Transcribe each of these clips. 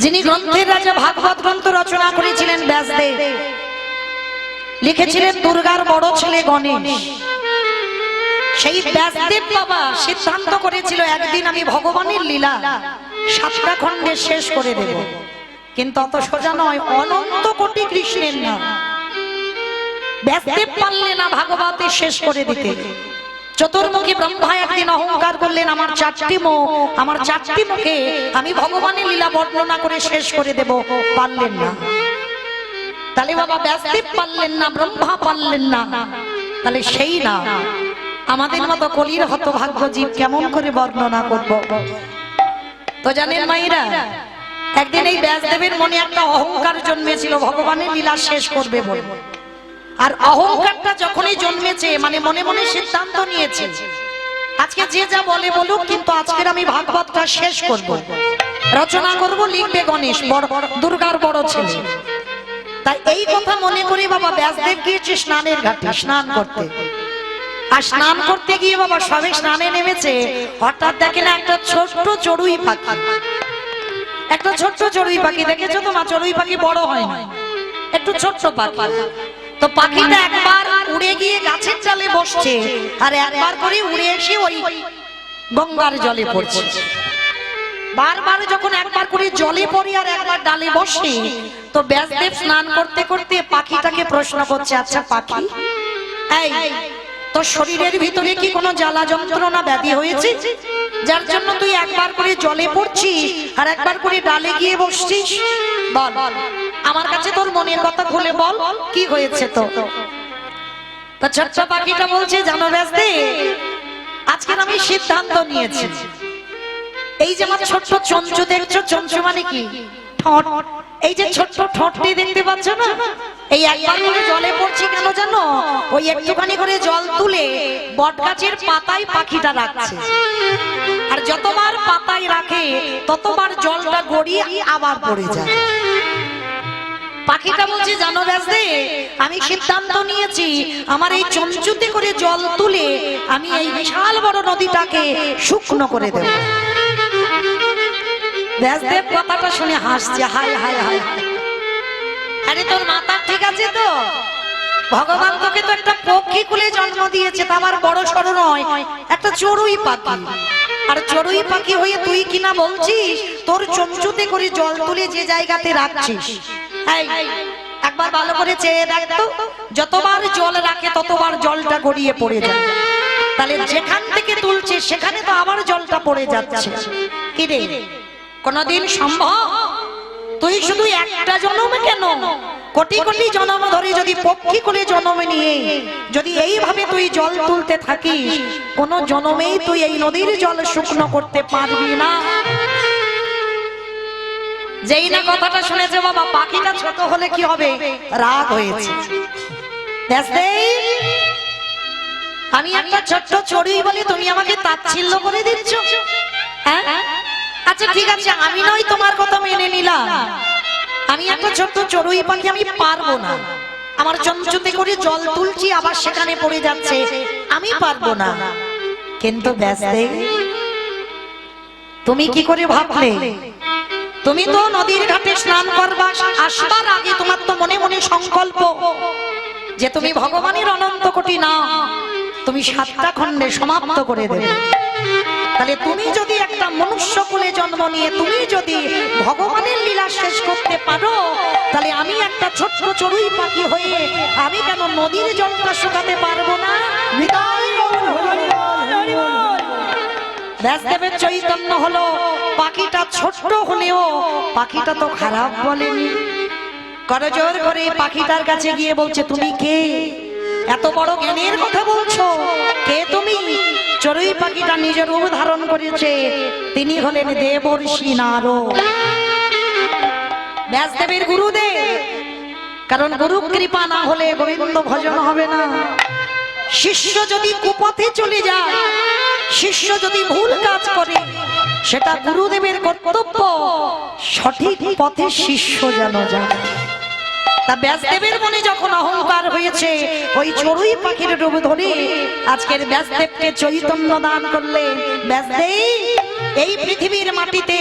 যিনি গ্রন্থের রাজা ভাগবত গ্রন্থ রচনা করেছিলেন ব্যাসদেব, লিখেছিলেন দুর্গার বড় ছেলে গণেশ। সেই ব্যাসদেব বাবা সিদ্ধান্ত করেছিল একদিন আমি ভগবানের লীলা 7টা খণ্ডে শেষ করে দেব। কিন্তু অত সোজা নয়, অনন্ত কোটি কৃষ্ণের নাম। ব্যাসদেব পারলেন না ভাগবতে শেষ করে দিতে। চতুর্মুখী ব্রহ্মা একদিন অহংকার করলেন, আমার 4টি মুখ, আমার 4টি মুখে আমি ভগবানের লীলা বর্ণনা করে শেষ করে দেব। পারলেন না। তাহলে বাবা ব্যাসদেব পারলেন না, ব্রহ্মা পারলেন না, তাহলে সেই না আমাদের মতো কলির হতভাগ্য জীব কেমন করে বর্ণনা করব? তো জানেন মায়েরা, একদিন এই ব্যাসদেবের মনে একটা অহংকার জন্মেছিল, ভগবানের লীলা শেষ করবে বলে। আর অহংকারটা যখনই জন্মেছে, মানে মনে মনে সিদ্ধান্ত নিয়েছে আজকে যে যা বলে বলুক, কিন্তু আজকের আমি ভাগবতটা শেষ করব, রচনা করব, লিখবে গণেশ, দুর্গার বড় ছেলে। তাই এই কথা মনে করে বাবা ব্যাসদেব গিয়েছে স্নানের ঘাটে স্নান করতে। আর স্নান করতে গিয়ে বাবা সবে স্নানে নেমেছে, হঠাৎ দেখেন একটা ছোট্ট চড়ুই পাখি। একটা ছোট্ট চড়ুই পাখি দেখেছো তো মা? চড়ুই পাখি বড় হয় না, একটু ছোট্ট পাখি। তো পাখিটা একবার উড়ে গিয়ে গাছের ডালে বসছে, আর একবার করে উড়ে এসে ওই গঙ্গার জলে পড়ছে। বারবার যখন একবার করে জলে পড়ি আর একবার ডালে বসে, তো ব্যাসদেব স্নান করতে করতে পাখিটাকে প্রশ্ন করছে, আচ্ছা পাখি, এই তোর শরীরের ভিতরে কি কোনো জ্বালা যন্ত্রণা ব্যাধি হয়েছে যার জন্য তুই একবার করে জলে পড়ছিস আর একবার করে ডালে গিয়ে বসছিস? বল, আমার কাছে তোর মনের কথা খুলে বল, কি হয়েছে তো? তো ছোট্ট পাখিটা বলছে, জানো ব্যাসদেব, আজকে আমি সিদ্ধান্ত নিয়েছি, এই যে আমার ছোট্ট চঞ্চু দেখছো, চঞ্চু মানে কি? ঠোঁট। এই যে ছোট্ট ঠোঁটটি দেখতে পাচ্ছ না, এই একবার করে জলে পড়ছি কেন জানো? ওই একটুখানি করে জল তুলে বটগাছের পাতায় পাখিটা রাখছে, আর যতবার পাতায় রাখে ততবার জলটা গড়িয়ে আবার পড়ে যায়। পাখিটা বলছে, জানো ব্যাসদেব, আমি সিদ্ধান্ত নিয়েছি আমার এই চঞ্চুতে করে জল তুলে আমি এই বিশাল বড় নদীটাকে শুকনো করে দেব। ব্যাসদেব কথাটা শুনে হাসছে, হায় হায় হায়, আরে তোর মাথা ঠিক আছে তো? ভগবান তোকে তো একটা পক্ষী কুলে জন্ম দিয়েছে, তা আবার বড় সড়ো নয়, একটা চড়ুই পাখি। আর চড়ুই পাখি হয়ে তুই কিনা বলছিস তোর চঞ্চুতে করে জল তুলে যে জায়গাতে রাখছিস, একবার ভালো করে চেয়ে দেখ তো, যতবার জল রাখে ততবার জলটা গড়িয়ে পড়ে যায়। তাহলে যেখান থেকে তুলছে সেখানে তো আবার জলটা পড়ে যাচ্ছে। কি রে, কোনদিন সম্ভব? তুই শুধু একটা জন্মে কেন, কোটি কোটি জন্ম ধরে যদি পক্ষী করে জন্ম নিয়ে যদি এইভাবে তুই জল তুলতে থাকিস, কোন জন্মেই তুই এই নদীর জল শুকনো করতে পারবি না। যেই না কথাটা শুনেছে বাবা, পাখিটা ছোট হলে কি হবে, রাগ হয়েছে। আমি একটা ছোট্ট চড়ুই বলি তুমি আমাকে তাচ্ছিল্য করে দিচ্ছ? হ্যাঁ, আচ্ছা ঠিক আছে, আমি নয় তোমার কথা মেনে নিলাম, আমি একটা ছোট্ট চড়ুই পাখি, আমি পারবো না, আমার চঞ্চুতে করে জল তুলছি আবার সেখানে পড়ে যাচ্ছে, আমি পারবো না। কিন্তু ব্যাসদেব, তুমি কি করে ভাবলে? তুমি তো নদীর ঘাটে স্নান করবা, আসবার আগে তোমার তো মনে মনে সংকল্প যে তুমি ভগবানের অনন্ত কোটি না তুমি 7টা খণ্ডে সমাপ্ত করে দেবে। তাহলে তুমি যদি একটা মনুষ্য কুলে জন্ম নিয়ে তুমি যদি ভগবানের লীলা শেষ করতে পারো, তাহলে আমি একটা ছোট্ট চড়ুই পাখি হয়ে আমি কেন নদীর জলটা শুকাতে পারবো না? ব্যাসদেবের চৈতন্য হলো, পাখিটা ছোট্ট হলেও পাখিটা তো খারাপ বলেনি। করজোর করে পাখিটার কাছে গিয়ে বলছে, তুমি কে? এত বড় জ্ঞানের কথা বলছো, কে তুমি? চড়ুই পাখিটা নিজের রূপ ধারণ করেছে, তিনি হলেন দেবর্ষি নারদ, ব্যাসদেবের গুরুদেব। কারণ গুরু কৃপা না হলে গোবিন্দ ভজন হবে না। শিষ্য যদি কুপথে চলে যায়, শিষ্য যদি ভুল কাজ করে, সেটা গুরুদেবের কর্তব্য সঠিক পথে শিষ্য যেন যায়। তা ব্যাসদেবের মনে যখন অহংকার হয়েছে, ওই চড়ুই পাখির রূপ ধরে আজকের ব্যাসদেবকে চৈতন্য দান করলেন। ব্যাসদেব, এই পৃথিবীর মাটিতে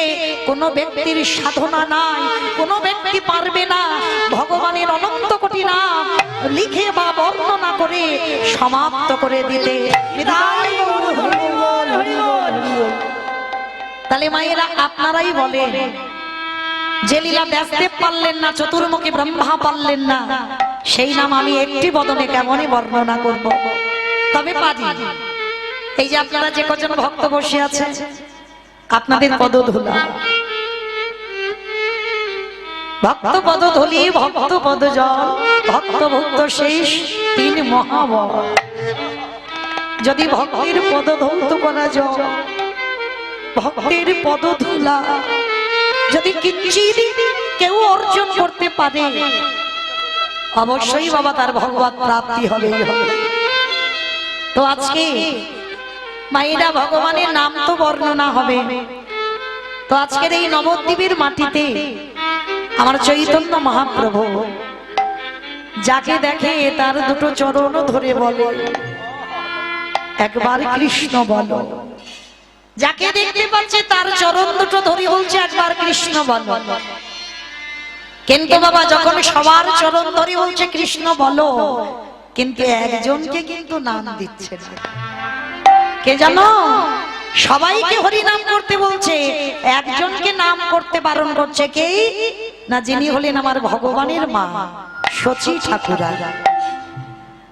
কোনো ব্যক্তির সাধনা নাই, কোনো ব্যক্তি পারবে না ভগবানের অনন্ত কোটি নাম লিখে বা বর্ণনা করে সমাপ্ত করে দিতে। তাহলে মায়েরা আপনারাই বলেন, যে লীলা ব্যাসদেব পারলেন না, চতুর্মুখী ব্রহ্মা পারলেন না, সেই নাম আমি একটি বদনে কেমনই বর্ণনা করব। তবে পারি। এই যে আপনারা যে কজন ভক্ত বসে আছে, আপনাদের পদধূলা, ভক্ত পদধূলি, ভক্ত পদ জল, ভক্ত ভক্ত শেষ তিন মহাবল। যদি ভক্তের পদ ধৌত করা যায়, ভক্তের পদধূলা যদি কিঞ্চিত কেউ অর্জন করতে পারে, অবশ্যই বাবা তার ভগবত প্রাপ্তি হবে। তো আজকে মায়েরা ভগবানের নাম তো বর্ণনা হবে। তো আজকের এই নবদ্বীপের মাটিতে আমার চৈতন্য মহাপ্রভু যাকে দেখে তার দুটো চরণ ধরে বলে, একবার কৃষ্ণ বলো। যাকে দেখতে পাচ্ছে তার চরণ দুটো ধরে বলছে, একবার কৃষ্ণ বলো। কিন্তু বাবা যখন সবার চরণ ধরে বলছে কৃষ্ণ বলো, কিন্তু একজনকে কিন্তু নাম দিচ্ছে না। কে জানো? সবাইকে হরি নাম করতে বলছে, একজনকে নাম করতে বারণ করছে। কে না? যিনি হলেন আমার ভগবানের মা সচী ঠাকুরা।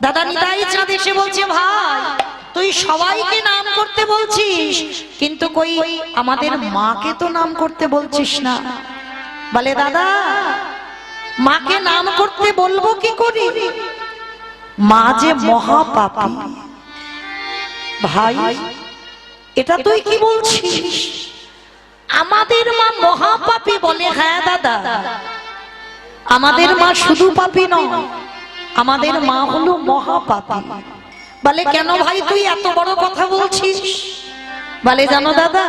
দাদা নিতাই চাঁদ এসে বলছে, ভাই তুই সবাইকে নাম করতে বলছিস, কিন্তু কই আমাদের মাকে তো নাম করতে বলছিস না। বলে, দাদা মাকে নাম করতে বলবো কি করি? মা যে মহাপাপী। ভাই এটা তুই কি বলছিস? আমাদের মা মহাপাপী? বলে, হ্যাঁ দাদা, আমাদের মা শুধু পাপী নয়, আমাদের মা হলো মহাপাপী। বলে, কেন ভাই তুই এত বড় কথা বলছিস? বলে, জানো দাদা,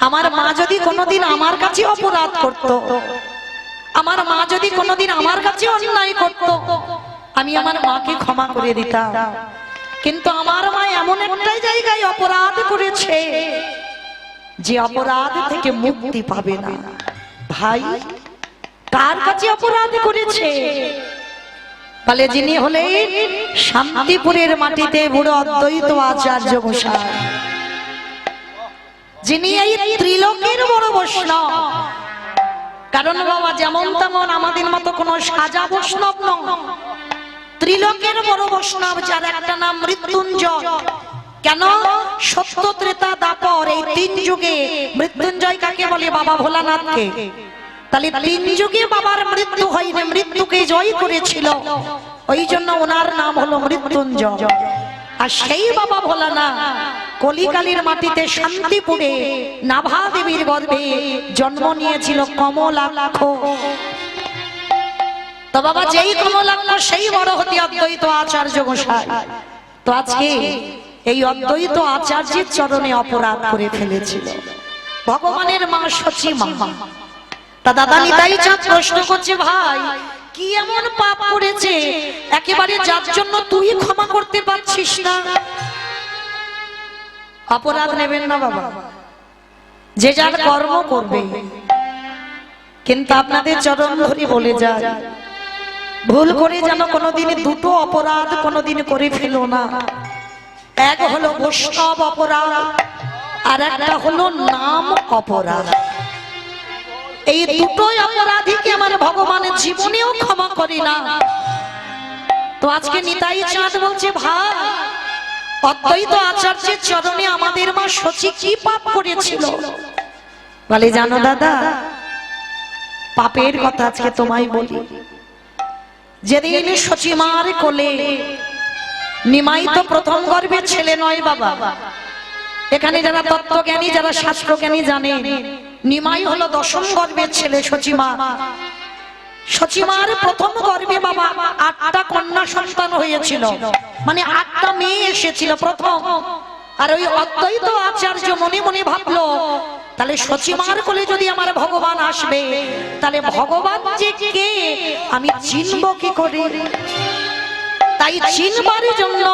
আমার মা যদি কোনোদিন আমার কাছে অপরাধ করত, আমার মা যদি কোনোদিন আমার কাছে অন্যায় করত, আমি আমার মাকে ক্ষমা করে দিতাম। কিন্তু আমার মা এমন একটাই জায়গায় অপরাধ করেছে যে অপরাধ থেকে মুক্তি পাবে না। ভাই কার কাছে অপরাধ করেছে? বলে, যিনি হলেন শান্তিপুরের মাটিতে বুড়ো অদ্বৈত আচার্য গোসাই, যিনি এই ত্রিলোকের বড় বৈষ্ণব। কারণ বাবা যেমন তেমন আমাদের মতো কোন সাজা বৈষ্ণব নয়, ত্রিলোকের বড় বৈষ্ণব, যার একটা নাম মৃত্যুঞ্জয়। কেন? সত্য ত্রেতা দাপর এই তিন যুগে মৃত্যুঞ্জয় কাকে বলে? বাবা ভোলানাথকে। তাহলে তিন যুগে বাবার মৃত্যু হয়নি, মৃত্যুকে জয় করেছিল, ওই জন্য ওনার নাম হলো মৃত্যুঞ্জয়। আর সেই বাবা ভোলানাথ কলিকালের মাটিতে শান্তিপুরে নাভা দেবীর গর্ভে জন্ম নিয়েছিল কমলাক্ষ। তো বাবা যেই কমলাক্ষ সেই বড় হতে অদ্বৈত আচার্য গোসাই। তো আজকে এই অদ্বৈত আচার্যের চরণে অপরাধ করে ফেলেছিল ভগবানের মা সচী মা। তা দাদা নিতাই চাঁদ প্রশ্ন করছে, ভাই কি এমন পাপ করেছে একেবারে যার জন্য তুই ক্ষমা করতে পারছিস না? অপরাধ নেবেন না বাবা, যে যার কর্ম করবে। কিন্তু আপনাদের চরণ ধরে বলে যায়, ভুল করে যেন কোনোদিন দুটো অপরাধ কোনোদিন করে ফেলো না। এক হলো বৈষ্ণব অপরাধ, আর একটা হলো নাম অপরাধ। এই দুটোই অপরাধীকে আমার ভগবানের জীবনেও ক্ষমা করে না। তো আজকে নিতাই চাঁদ বলছে, ভাই অদ্বৈত আচার্যের চরণে আমাদের মা সচী কি পাপ করেছিল? বলে, জানো দাদা, পাপের কথা আজকে তোমায় বলি। যেদিন সচী মার কোলে, নিমাই তো প্রথম গর্ভের ছেলে নয় বাবা। এখানে যারা তত্ত্বজ্ঞানী, যারা শাস্ত্রজ্ঞানী জানেন, নিমাই হলো দশম গর্ভের ছেলে সচীমা। সচীমার প্রথম গর্ভে বাবা 8টা কন্যা সন্তান হয়েছিল, মানে 8টা মেয়ে এসেছিল প্রথম। আর ওই অদ্বৈত আচার্য মনে মনে ভাবলো, তাহলে সচিমার কোলে যদি আমার ভগবান আসবে, তাহলে ভগবান যে কে আমি চিনব কি করে? তাই চিনবার জন্য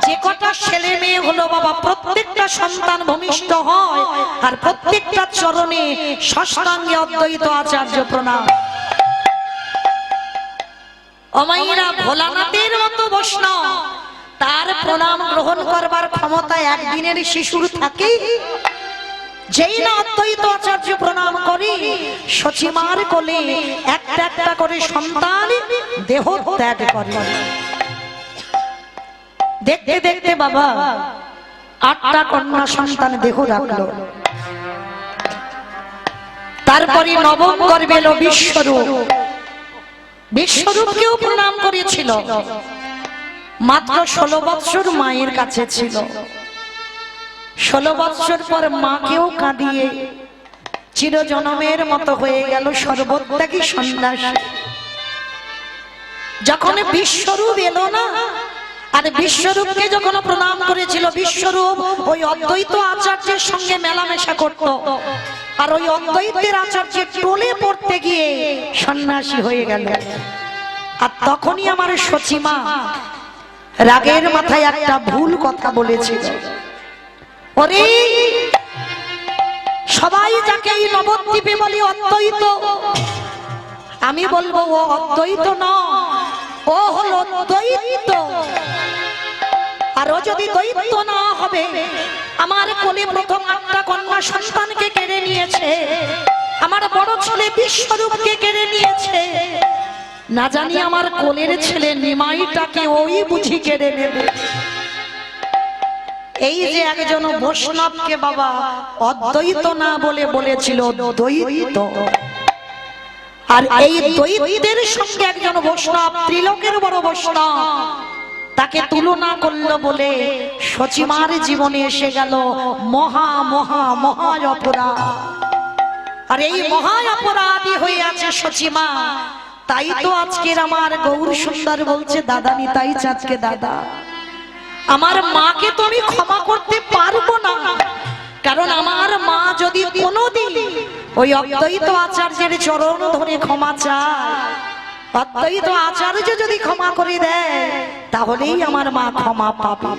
যে কটা ছেলে মেয়ে হলো বাবা, প্রত্যেকটা সন্তান ভূমিষ্ঠ হয়, আর প্রত্যেকটা চরণে ষষ্ঠাঙ্গে অদ্বৈত আচার্য প্রণাম। অমাইরা ভোলানাথের মতো বৈষ্ণব, তার প্রণাম গ্রহণ করবার ক্ষমতা একদিনের শিশুর থাকে? যেই না অদ্বৈত আচার্য প্রণাম করি, সচিমার কোলে একটা একটা করে সন্তান দেহ ত্যাগ করে। দেখতে দেখতে বাবা 8টা কন্যা সন্তান দেহ রাখলো। তারপরে নবম গর্ভে এলো বিশ্বরূপ। বিশ্বরূপকেও প্রণাম করেছিল। মাত্র 16 বৎসর মায়ের কাছে ছিল। 16 বৎসর পর মাকেও কাঁদিয়ে চিরজনমের মতো হয়ে গেল সর্বত্যাগী সন্ন্যাসী। যখন বিশ্বরূপ এলো না, আর বিশ্বরূপকে যখন প্রণাম করেছিল, বিশ্বরূপ ওই অদ্বৈত আচার্যের সঙ্গে মেলামেশা করত, আর ওই অদ্বৈতের আচার্যের টোলে পড়তে গিয়ে সন্ন্যাসী হয়ে গেল। আর তখনই আমার সচিমা রাগের মাথায় একটা ভুল কথা বলেছিল। ওরে, সবাই যাকে এই নবদ্বীপে বলি অদ্বৈত, আমি বলবো ও অদ্বৈত নয়, ও হলো দ্বৈত। আর ও যদি দ্বৈত না হবে, আমার কোলে প্রথম 8টা কন্যা সন্তানকে কেড়ে নিয়েছে, আমার বড় ছেলে বিশ্বরূপকে কেড়ে নিয়েছে, না জানি আমার কোলের ছেলে নিমাইটাকে ওই বুঝি কেড়ে নেবে। এই যে একজন বৈষ্ণবকে বাবা অদ্বৈত না বলে বলেছিল দ্বৈত, আর এই দ্বৈতের সঙ্গে একজন বৈষ্ণব, ত্রিলোকের বড় বৈষ্ণব, তাকে তুলনা করলো বলে সচিমার জীবনে এসে গেল মহা মহা মহা অপরাধ। আর এই মহা অপরাধী হয়ে আছে সচিমা। তাই তো আজকের আমার গৌর সুন্দর বলছে, দাদা নিতাই চাঁদকে দাদা, আমার মাকে তো আমি ক্ষমা করতে পারবো না, কারণ আমার মা যদি কোনোদিন ওই অদ্বৈত আচার্যের চরণ ধরে ক্ষমা চায়, অদ্বৈত আচার্য যদি ক্ষমা করে দেয়, তাহলেই আমার মা ক্ষমা পাবে।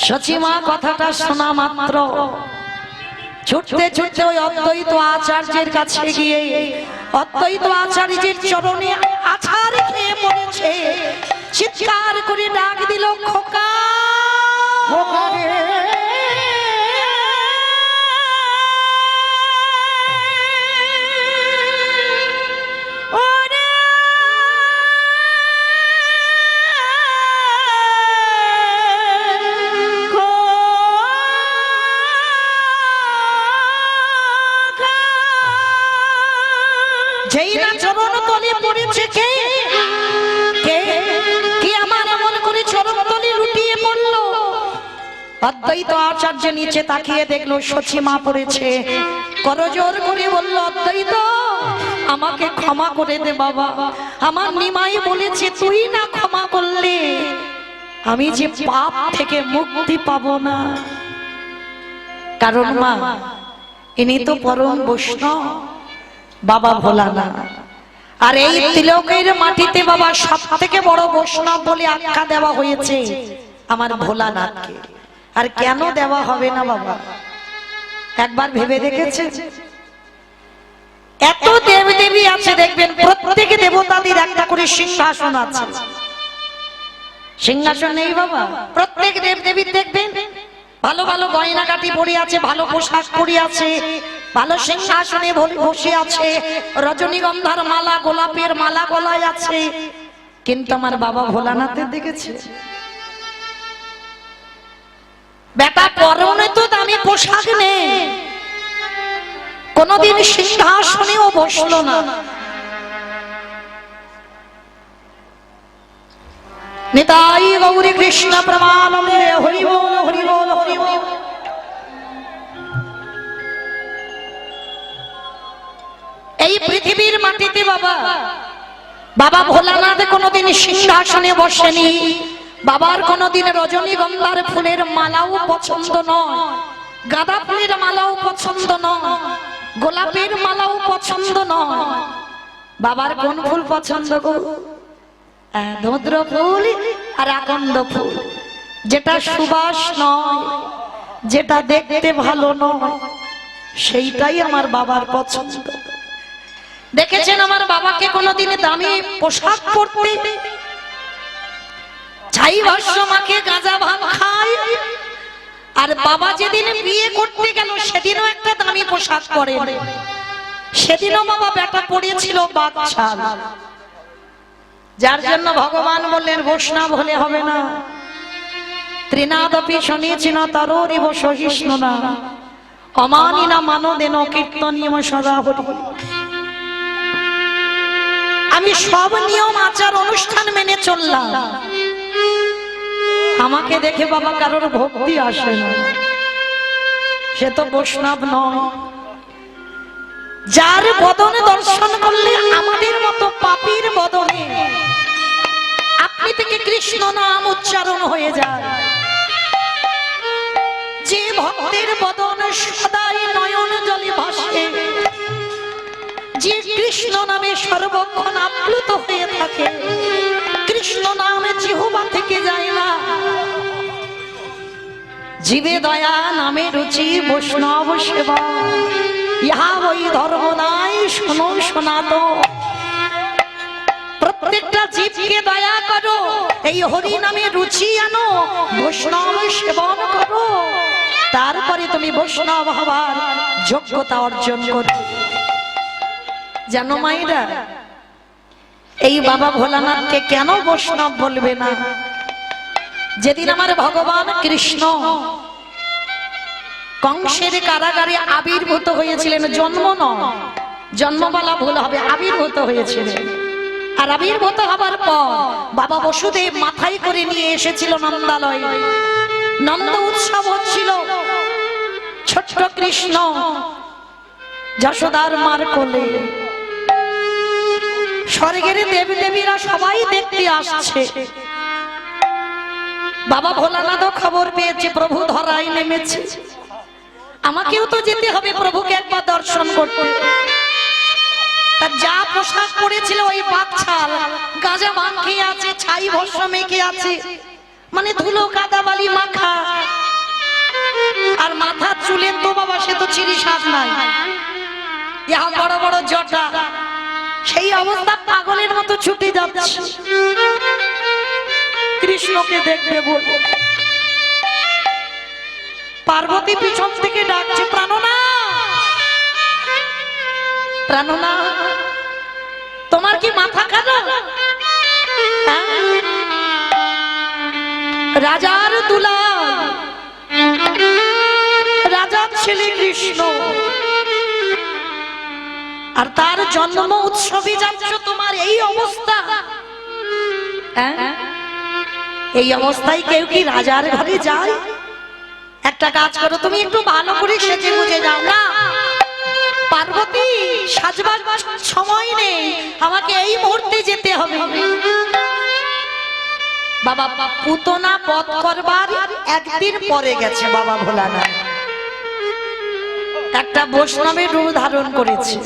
সচিমা কথাটা শোনা মাত্র ছুটতে ছুটতে ওই অদ্বৈত আচার্যের কাছে গিয়ে অদ্বৈত আচার্যের চরণে আছাড় খেয়ে পড়েছে, চিৎকার করে ডাক দিল, খোকা খোকা রে। যেই না চরণ তলে পড়েছে, কে কে কি আমার এমন করে চরণ তলে লুটিয়ে পড়ল? অদ্বৈত আচার্য নিচে তাকিয়ে দেখলো সচিমা পড়েছে, করজোর করে বলল, অদ্বৈত আমাকে ক্ষমা করে দে বাবা, আমার নিমাই বলেছে তুই না ক্ষমা করলে আমি যে পাপ থেকে মুক্তি পাবো না। কারণ মা, ইনি তো পরম বৈষ্ণব বাবা ভোলানাথ, আর এই তিলকের মাটিতে বাবা সব থেকে বড় বৈষ্ণব বলে আখ্যা দেওয়া হয়েছে আমার ভোলানাথকে। আর কেন দেওয়া হবে না বাবা, একবার ভেবে দেখেছে? এত দেবদেবী আছে, দেখবেন প্রত্যেক দেবতাদের একটা করে সিংহাসন আছে। সিংহাসন নেই বাবা? প্রত্যেক দেবদেবীর দেখবেন ভালো ভালো গয়নাগাটি পরে আছে, ভালো পোশাক পরে আছে, ভালো সিংহাসনে বসে আছে, রজনীগন্ধার মালা, গোলাপের মালা গলায় আছে। কিন্তু আমার বাবা ভোলানাথের দেখেছে? বেটা পরনে তো দামি পোশাক নেই, কোনদিন সিংহাসনেও বসলো না। নিতাই গৌরী কৃষ্ণ প্রমানন্দে, হরি বল হরি বল হরি বল। এই পৃথিবীর মাটিতে বাবা বাবা ভোলানাথ কোনদিন সিংহাসনে বসেনি, বাবার কোনদিন রজনীগন্ধার ফুলের মালাও পছন্দ নয়, গাঁদা ফুলের মালাও পছন্দ নয়, গোলাপের মালাও পছন্দ নয়। বাবার কোন ফুল পছন্দ গো? ধুদ্র ফুল আর আকন্দ ফুল, যেটা সুবাস নয়, যেটা দেখতে ভালো নয়, সেইটাই আমার বাবার পছন্দ। দেখেছেন আমার বাবাকে কোনোদিন দামি পোশাক পরতে? ছাই ভস্য মাকে গাঁজা ভাত খায়। আর বাবা যেদিন বিয়ে করতে গেল সেদিনও একটা দামি পোশাক পরে, সেদিনও বাবা বেটা পড়েছিল বাচ্চা। যার জন্য ভগবান বললেন বৈষ্ণব হলে হবে না। ত্রিনাদপি শুনিয়েছি না তারোরিব সহিষ্ণু না অমানি না মানদেন কীর্তনিয়ম সদা হরি। আমি সব নিয়ম আচার অনুষ্ঠান মেনে চললাম, আমাকে দেখে বাবা কারোর ভক্তি আসে না, সে তো বৈষ্ণব নয়। যার বদনে দর্শন করলে আমাদের মতো পাপীর বদনে আপনি থেকে কৃষ্ণ নাম উচ্চারণ হয়ে যায়, যে ভক্তের বদন সদাই নয়ন জলে ভাসে, যে কৃষ্ণ নামে সর্বক্ষণ আপ্লুত হয়ে থাকে, কৃষ্ণ নামে জিহ্বা থেকে যায় না, জীবে দয়া নামে রুচি বৈষ্ণব সেবা, ইহা ওই ধর্ম নাই শোনো শোনাতো। প্রত্যেকটা জীবকে দয়া করো, এই হরি নামে রুচি আনো, বৈষ্ণব সেবন করো, তারপরে তুমি বৈষ্ণব হবার যোগ্যতা অর্জন করো। জানো মাইরা, এই বাবা ভোলানাথকে কেন বৈষ্ণব বলবে না? যেদিন আমার ভগবান কৃষ্ণ কংসের কারাগারে আবির্ভূত হয়েছিলেন, জন্ম নয়, জন্মবালা ভুল হবে, আবির্ভূত হয়েছিলেন। আর আবির্ভূত হবার পর বাবা বসুদেব মাথায় করে নিয়ে এসেছিল নন্দালয়, নন্দ উৎসব হচ্ছিল। ছোট্ট কৃষ্ণ যশোদার মার কোলে, স্বর্গের দেবী দেবীরা সবাই দেখতে আসছে। বাবা ভোলানাথ খবর পেয়েছে প্রভু ধরায় নেমেছে, আমাকেও তো যেতে হবে প্রভুকে একবার দর্শন করতে। তার যা পোশাক পরেছিল ওই বাচ্চাল, গাঁজা ভাঙ খেয়ে আছে, ছাই ভস্য মেখে আছে, মানে ধুলো কাদা বালি মাখা, আর মাথার চুলের তো বাবা সে তো চিরি সাজ নাই, ইহা বড় বড় জটা, সেই অবস্থা পাগলের মতো ছুটে যাচ্ছে কৃষ্ণকে দেখবে বলে। পার্বতী পিছন থেকে ডাকছে, প্রাণনা প্রাণনা, তোমার কি মাথা খারাপ? রাজার দুলাল, রাজার ছেলে কৃষ্ণ, আর তার জন্ম উৎসবে যাচ্ছ, তোমার এই অবস্থা। এই অবস্থায় কেউ কি রাজার ঘরে যায়? একটা কাজ করো, তুমি একটু ভালো করে সেজে গুজে যাও না। পার্বতী, সাজবার সময় নেই, আমাকে এই মুহূর্তে যেতে হবে। বাবা পুতনা বধ করবার একদিন পরে গেছে বাবা ভোলানাথ, একটা বৈষ্ণবের রূপ ধারণ করেছে।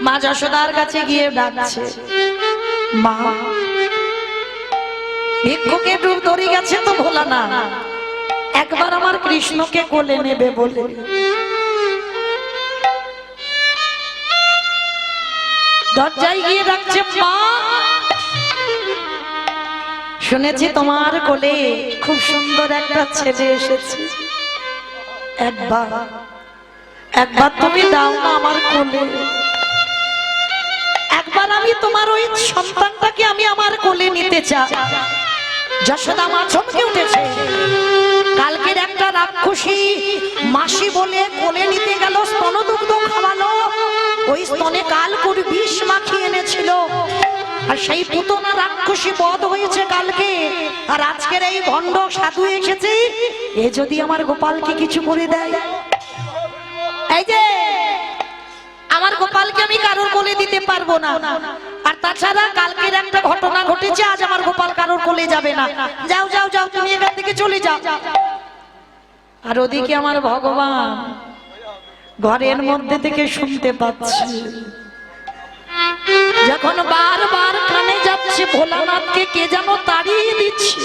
মা যশোদার কাছে গিয়ে ডাকছে, মা ভিক্ষুকের রূপ ধরে গেছে তো ভোলানাথ, একবার আমার কৃষ্ণকে কোলে নেবে বলে। দরজায় গিয়ে ডাকছে, মা শুনেছি তোমার কোলে খুব সুন্দর একটা ছেলে এসেছে, একবার একবার তুমি দাও না আমার কোলে, একবার আমি তোমার ওই সন্তানটাকে আমি আমার কোলে নিতে চাই। যশোদা মা চমকে উঠেছে, কালকের একটা রাক্ষসী মাসি বলে কোলে নিতে গেল, স্তনদুগ্ধ খাওয়ালো, ওই স্তনে কালকুর বিষ মাখিয়ে এনেছিল, আর সেই পুতনা রাক্ষসী বধ হয়েছে কালকে, আর আজকের এই ভণ্ড সাধু এসেছে, এ যদি আমার গোপালকে কিছু করে দেয়। এই যে আমার গোপালকে আমি কারোর কোলে দিতে পারবো না, আর তাছাড়া কালকের একটা ঘটনা ঘটেছে, আজ আমার গোপাল কারোর কোলে যাবে না, যাও যাও যাও, তুমি এখান থেকে চলে যাও। আর ওদিকে আমার ভগবান ঘরের মধ্যে থেকে শুনতে পাচ্ছে, যখন বারবার কানে যাচ্ছে ভোলানাথকে কে যেন তাড়িয়ে দিচ্ছে।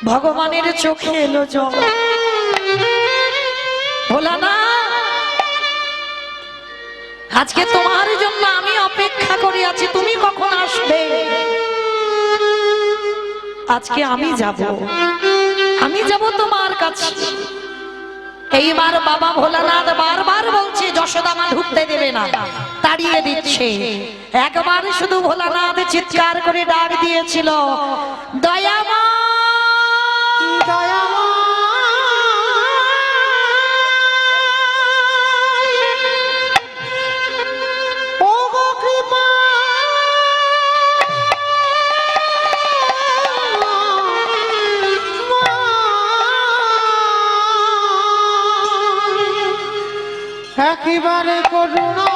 ভগবানের চোখে এলো জল। ভোলানাথ, আজকে তোমার জন্য আমি অপেক্ষা করে আছি, তুমি কখন আসবে? আজকে আমি যাব তোমার কাছে। এইবার বাবা ভোলানাথ বারবার বলছে যশোদা মা ঢুকতে দেবে না, তাড়িয়ে দিচ্ছে। একবার শুধু ভোলানাথ চিৎকার করে ডাক দিয়েছিল, দয়ামা দয়ামা। একেবারে করুণা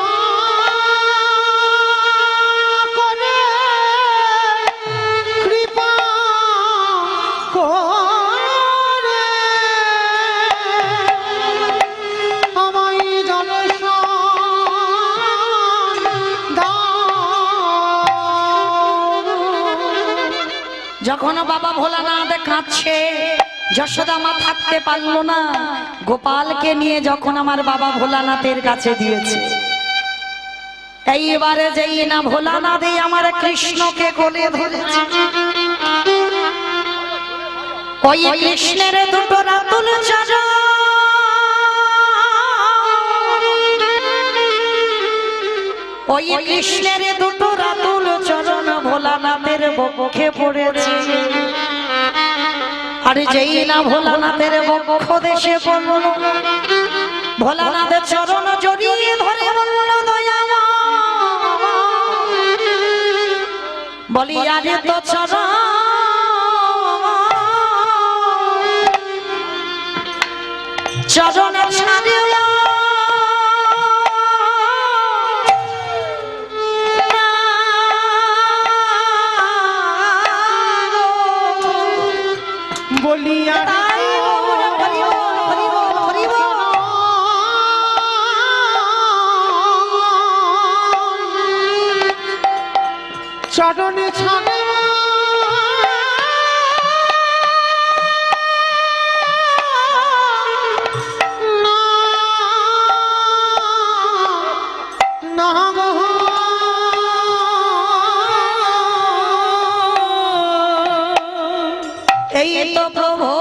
করে কৃপা করে আমায় দর্শন দাও। যখন বাবা ভোলানাথ কাঁদছে, যশোদা মা থাকতে পারলো না, গোপালকে নিয়ে যখন আমার বাবা ভোলানাথের কাছে দিয়েছে, এইবারে যেই না ভোলানাথ আমার কৃষ্ণকে কোলে ধরেছে, ওই কৃষ্ণের দুটো রাতুল চরণ, ওই কৃষ্ণের দুটো রাতুল চরণ ভোলানাথের বক্ষে পড়েছে। আর যেই না ভোলানাথের বক্ষ দেশে পড়ল, ভোলানাথের চরণ জড়িয়ে ধরে বলল, দয়ামা বলি আরে তো চরণ চরণ ছাড়িল বলিয়া চরণে ছাড়ে এই তো প্রভু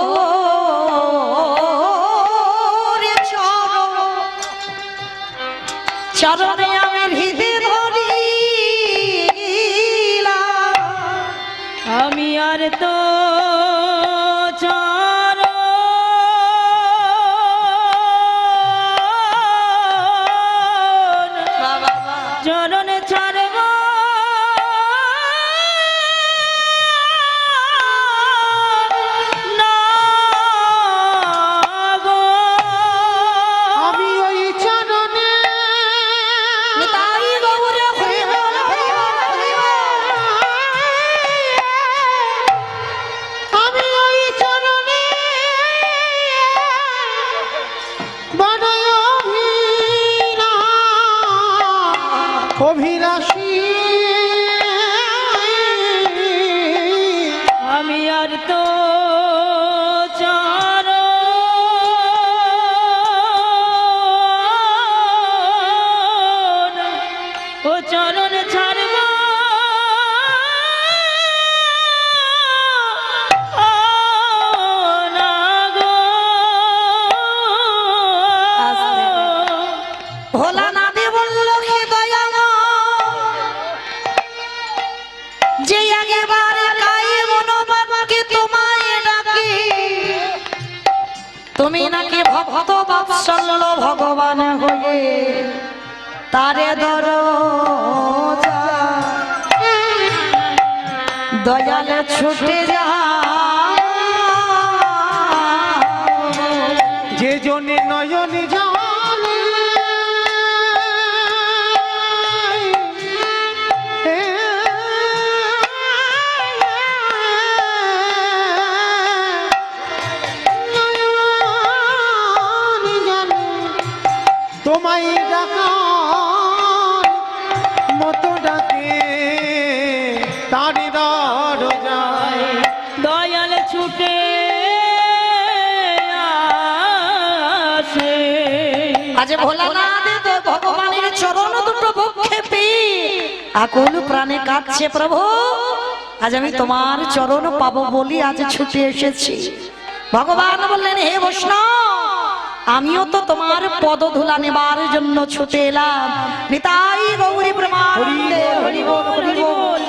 চরণে আমি হৃদয় ধরি, আমি আর তো চরণে ছাড়ব না গো। আমি ওই চরণে আমি ওই চরণে বড়ই অভিলাষী, আমি আর তো চরণ ছাড়ব না গো। ভোলানাথে বলল, হে দয়ামা যে একেবারে গায়ে মনোবাক্যে তোমায় ডাকে, তুমি নাকি ভক্ত বাৎসল্য ভগবান হয়ে তারে দরজা দয়াল ছুটে যা, যে জনে নয়ন জানে তোমায় ডাকার মতো ডাকে তারি দরজায় দয়াল ছুটে আসে। আজ ভোলানাথ তো ভগবানের চরণ দুটো বক্ষে পেয়ে আকুল প্রাণে কাঁদছে। প্রভু, আজ আমি তোমার চরণ পাবো বলি আজ ছুটে এসেছি। ভগবান বললেন, হে বৈষ্ণব, আমিও তো তোমার পদধূলা নেবার জন্য ছুটে এলাম। নিতাই গৌরী প্রমাণ। হরি বল, হরি বল, হরি বল।